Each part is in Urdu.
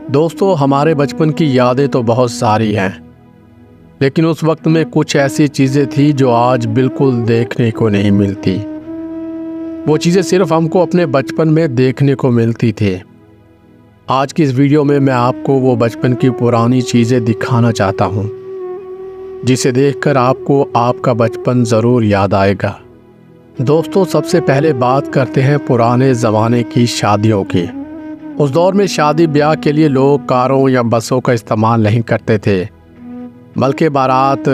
دوستو، ہمارے بچپن کی یادیں تو بہت ساری ہیں، لیکن اس وقت میں کچھ ایسی چیزیں تھیں جو آج بالکل دیکھنے کو نہیں ملتی۔ وہ چیزیں صرف ہم کو اپنے بچپن میں دیکھنے کو ملتی تھی۔ آج کی اس ویڈیو میں آپ کو وہ بچپن کی پرانی چیزیں دکھانا چاہتا ہوں، جسے دیکھ کر آپ کو آپ کا بچپن ضرور یاد آئے گا۔ دوستو، سب سے پہلے بات کرتے ہیں پرانے زمانے کی شادیوں کی۔ اس دور میں شادی بیاہ کے لیے لوگ کاروں یا بسوں کا استعمال نہیں کرتے تھے، بلکہ بارات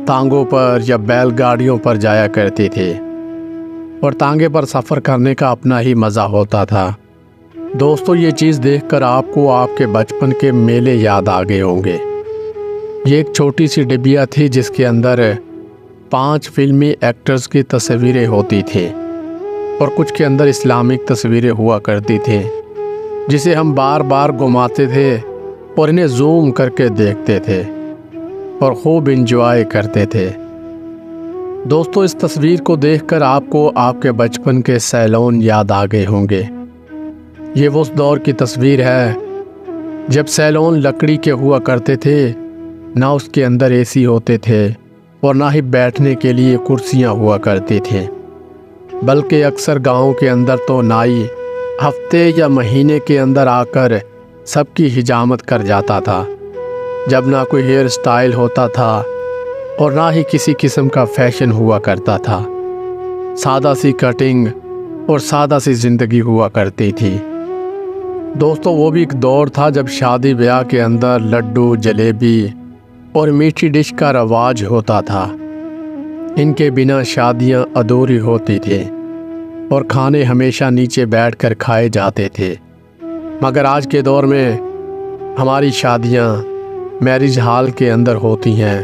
تانگوں پر یا بیل گاڑیوں پر جایا کرتی تھی، اور تانگے پر سفر کرنے کا اپنا ہی مزہ ہوتا تھا۔ دوستو، یہ چیز دیکھ کر آپ کو آپ کے بچپن کے میلے یاد آ گئے ہوں گے۔ یہ ایک چھوٹی سی ڈبیا تھی جس کے اندر 5 فلمی ایکٹرز کی تصویریں ہوتی تھیں، اور کچھ کے اندر اسلامک تصویریں ہوا کرتی تھیں، جسے ہم بار بار گھماتے تھے اور انہیں زوم کر کے دیکھتے تھے اور خوب انجوائے کرتے تھے۔ دوستو، اس تصویر کو دیکھ کر آپ کو آپ کے بچپن کے سیلون یاد آ گئے ہوں گے۔ یہ وہ اس دور کی تصویر ہے جب سیلون لکڑی کے ہوا کرتے تھے، نہ اس کے اندر اے سی ہوتے تھے اور نہ ہی بیٹھنے کے لیے کرسیاں ہوا کرتی تھیں، بلکہ اکثر گاؤں کے اندر تو نائی ہفتے یا مہینے کے اندر آ کر سب کی حجامت کر جاتا تھا، جب نہ کوئی ہیئر سٹائل ہوتا تھا اور نہ ہی کسی قسم کا فیشن ہوا کرتا تھا۔ سادہ سی کٹنگ اور سادہ سی زندگی ہوا کرتی تھی۔ دوستو، وہ بھی ایک دور تھا جب شادی بیاہ کے اندر لڈو، جلیبی اور میٹھی ڈش کا رواج ہوتا تھا۔ ان کے بنا شادیاں ادھوری ہوتی تھیں اور کھانے ہمیشہ نیچے بیٹھ کر کھائے جاتے تھے۔ مگر آج کے دور میں ہماری شادیاں میرج ہال کے اندر ہوتی ہیں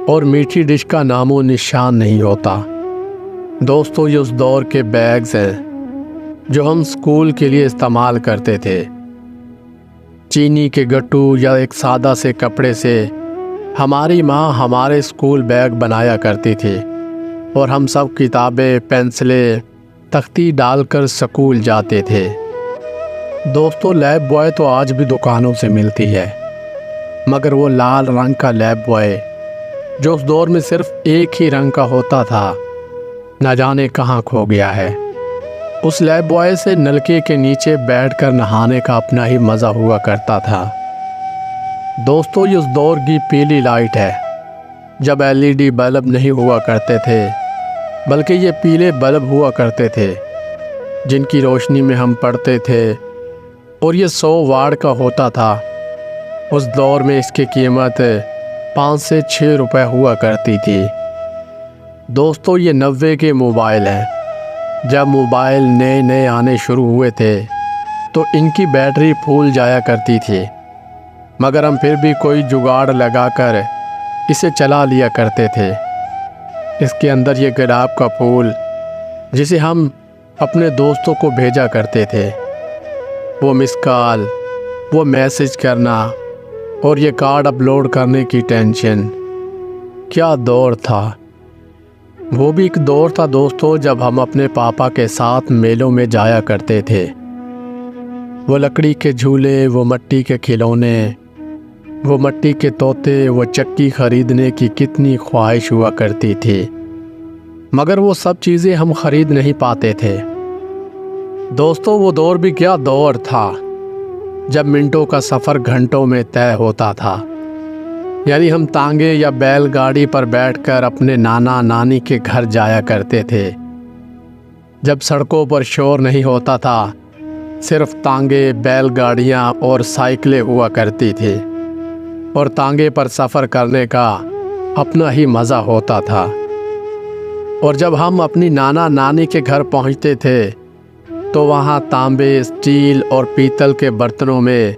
اور میٹھی ڈش کا نام و نشان نہیں ہوتا۔ دوستو، یہ اس دور کے بیگز ہیں جو ہم اسکول کے لیے استعمال کرتے تھے۔ چینی کے گٹو یا ایک سادہ سے کپڑے سے ہماری ماں ہمارے اسکول بیگ بنایا کرتی تھی، اور ہم سب کتابیں، پینسلیں، تختی ڈال کر سکول جاتے تھے۔ دوستو، لیب بوائے تو آج بھی دکانوں سے ملتی ہے، مگر وہ لال رنگ کا لیب بوائے جو اس دور میں صرف ایک ہی رنگ کا ہوتا تھا، نہ جانے کہاں کھو گیا ہے۔ اس لیب بوائے سے نلکے کے نیچے بیٹھ کر نہانے کا اپنا ہی مزہ ہوا کرتا تھا۔ دوستو، یہ اس دور کی پیلی لائٹ ہے جب LED بلب نہیں ہوا کرتے تھے، بلکہ یہ پیلے بلب ہوا کرتے تھے جن کی روشنی میں ہم پڑھتے تھے، اور یہ 100 واٹ کا ہوتا تھا۔ اس دور میں اس کی قیمت 5 سے 6 روپے ہوا کرتی تھی۔ دوستو، یہ 90 کے موبائل ہیں۔ جب موبائل نئے آنے شروع ہوئے تھے تو ان کی بیٹری پھول جایا کرتی تھی، مگر ہم پھر بھی کوئی جگاڑ لگا کر اسے چلا لیا کرتے تھے۔ اس کے اندر یہ گلاب کا پھول جسے ہم اپنے دوستوں کو بھیجا کرتے تھے، وہ مس کال، وہ میسج کرنا اور یہ کارڈ اپلوڈ کرنے کی ٹینشن، کیا دور تھا۔ وہ بھی ایک دور تھا دوستو جب ہم اپنے پاپا کے ساتھ میلوں میں جایا کرتے تھے۔ وہ لکڑی کے جھولے، وہ مٹی کے کھلونے، وہ مٹی کے طوطے، وہ چکی خریدنے کی کتنی خواہش ہوا کرتی تھی، مگر وہ سب چیزیں ہم خرید نہیں پاتے تھے۔ دوستو، وہ دور بھی کیا دور تھا جب منٹوں کا سفر گھنٹوں میں طے ہوتا تھا۔ یعنی ہم تانگے یا بیل گاڑی پر بیٹھ کر اپنے نانا نانی کے گھر جایا کرتے تھے، جب سڑکوں پر شور نہیں ہوتا تھا، صرف تانگے، بیل گاڑیاں اور سائیکلیں ہوا کرتی تھی، اور تانگے پر سفر کرنے کا اپنا ہی مزہ ہوتا تھا۔ اور جب ہم اپنی نانا نانی کے گھر پہنچتے تھے تو وہاں تانبے، اسٹیل اور پیتل کے برتنوں میں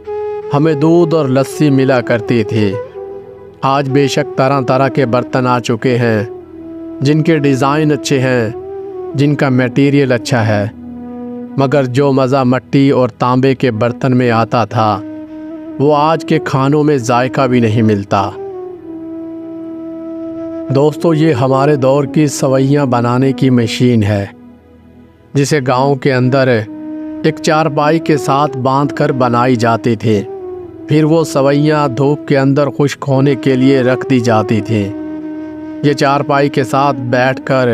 ہمیں دودھ اور لسی ملا کرتی تھی۔ آج بے شک طرح طرح کے برتن آ چکے ہیں جن کے ڈیزائن اچھے ہیں، جن کا میٹیریل اچھا ہے، مگر جو مزہ مٹی اور تانبے کے برتن میں آتا تھا وہ آج کے کھانوں میں ذائقہ بھی نہیں ملتا۔ دوستو، یہ ہمارے دور کی سوئیاں بنانے کی مشین ہے جسے گاؤں کے اندر ایک چارپائی کے ساتھ باندھ کر بنائی جاتی تھی، پھر وہ سوئیاں دھوپ کے اندر خشک ہونے کے لیے رکھ دی جاتی تھیں۔ یہ چارپائی کے ساتھ بیٹھ کر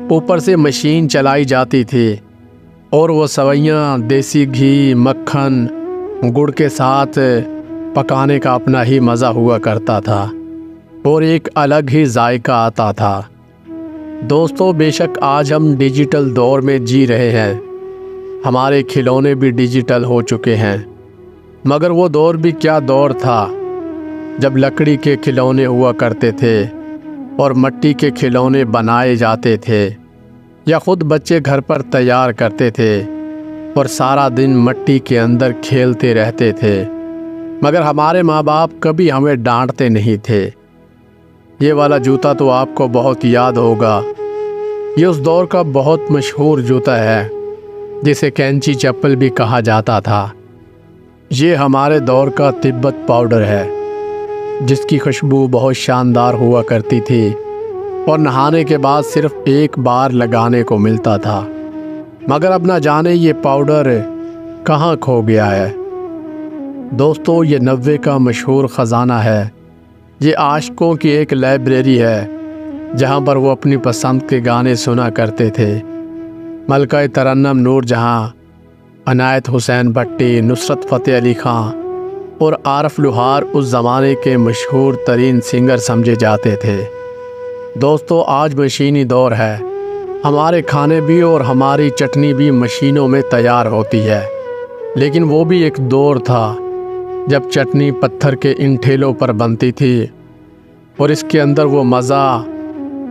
اوپر سے مشین چلائی جاتی تھی اور وہ سوئیاں دیسی گھی، مکھن، گڑ کے ساتھ پکانے کا اپنا ہی مزہ ہوا کرتا تھا اور ایک الگ ہی ذائقہ آتا تھا۔ دوستو، بے شک آج ہم ڈیجیٹل دور میں جی رہے ہیں، ہمارے کھلونے بھی ڈیجیٹل ہو چکے ہیں، مگر وہ دور بھی کیا دور تھا جب لکڑی کے کھلونے ہوا کرتے تھے اور مٹی کے کھلونے بنائے جاتے تھے یا خود بچے گھر پر تیار کرتے تھے اور سارا دن مٹی کے اندر کھیلتے رہتے تھے، مگر ہمارے ماں باپ کبھی ہمیں ڈانٹتے نہیں تھے۔ یہ والا جوتا تو آپ کو بہت یاد ہوگا، یہ اس دور کا بہت مشہور جوتا ہے جسے کینچی چپل بھی کہا جاتا تھا۔ یہ ہمارے دور کا تبت پاؤڈر ہے جس کی خوشبو بہت شاندار ہوا کرتی تھی اور نہانے کے بعد صرف ایک بار لگانے کو ملتا تھا، مگر اب نہ جانے یہ پاؤڈر کہاں کھو گیا ہے۔ دوستو، یہ 90 کا مشہور خزانہ ہے، یہ عاشقوں کی ایک لائبریری ہے جہاں پر وہ اپنی پسند کے گانے سنا کرتے تھے۔ ملکہ ترنم نور جہاں، عنایت حسین بھٹی، نصرت فتح علی خان اور عارف لوہار اس زمانے کے مشہور ترین سنگر سمجھے جاتے تھے۔ دوستو، آج مشینی دور ہے، ہمارے کھانے بھی اور ہماری چٹنی بھی مشینوں میں تیار ہوتی ہے، لیکن وہ بھی ایک دور تھا جب چٹنی پتھر کے ان ٹھیلوں پر بنتی تھی اور اس کے اندر وہ مزہ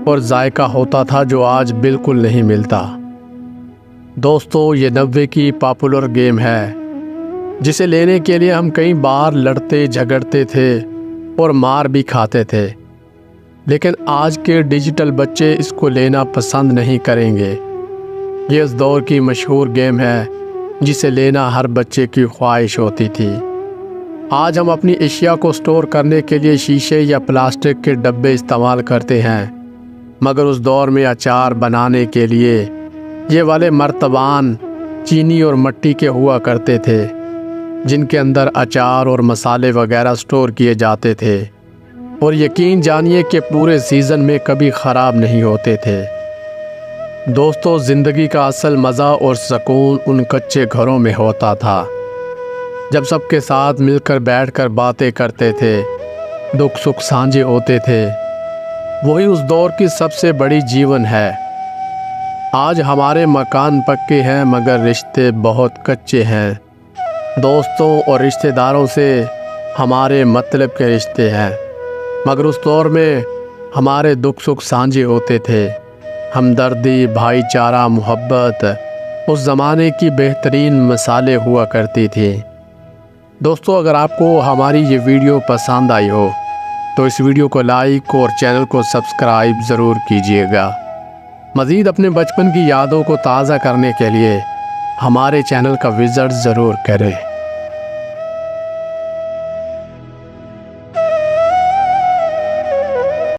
اور ذائقہ ہوتا تھا جو آج بالکل نہیں ملتا۔ دوستو، یہ 90 کی پاپولر گیم ہے جسے لینے کے لیے ہم کئی بار لڑتے جھگڑتے تھے اور مار بھی کھاتے تھے، لیکن آج کے ڈیجیٹل بچے اس کو لینا پسند نہیں کریں گے۔ یہ اس دور کی مشہور گیم ہے جسے لینا ہر بچے کی خواہش ہوتی تھی۔ آج ہم اپنی اشیاء کو سٹور کرنے کے لیے شیشے یا پلاسٹک کے ڈبے استعمال کرتے ہیں، مگر اس دور میں اچار بنانے کے لیے یہ والے مرتبان چینی اور مٹی کے ہوا کرتے تھے جن کے اندر اچار اور مسالے وغیرہ سٹور کیے جاتے تھے اور یقین جانیے کہ پورے سیزن میں کبھی خراب نہیں ہوتے تھے۔ دوستو، زندگی کا اصل مزہ اور سکون ان کچے گھروں میں ہوتا تھا جب سب کے ساتھ مل کر بیٹھ کر باتیں کرتے تھے، دکھ سکھ سانجھے ہوتے تھے۔ وہی اس دور کی سب سے بڑی جیون ہے۔ آج ہمارے مکان پکے ہیں مگر رشتے بہت کچے ہیں۔ دوستوں اور رشتہ داروں سے ہمارے مطلب کے رشتے ہیں، مگر اس دور میں ہمارے دکھ سکھ سانجھے ہوتے تھے۔ ہمدردی، بھائی چارہ، محبت اس زمانے کی بہترین مثالیں ہوا کرتی تھی۔ دوستو، اگر آپ کو ہماری یہ ویڈیو پسند آئی ہو تو اس ویڈیو کو لائک اور چینل کو سبسکرائب ضرور کیجیے گا۔ مزید اپنے بچپن کی یادوں کو تازہ کرنے کے لیے ہمارے چینل کا وزٹ ضرور کریں۔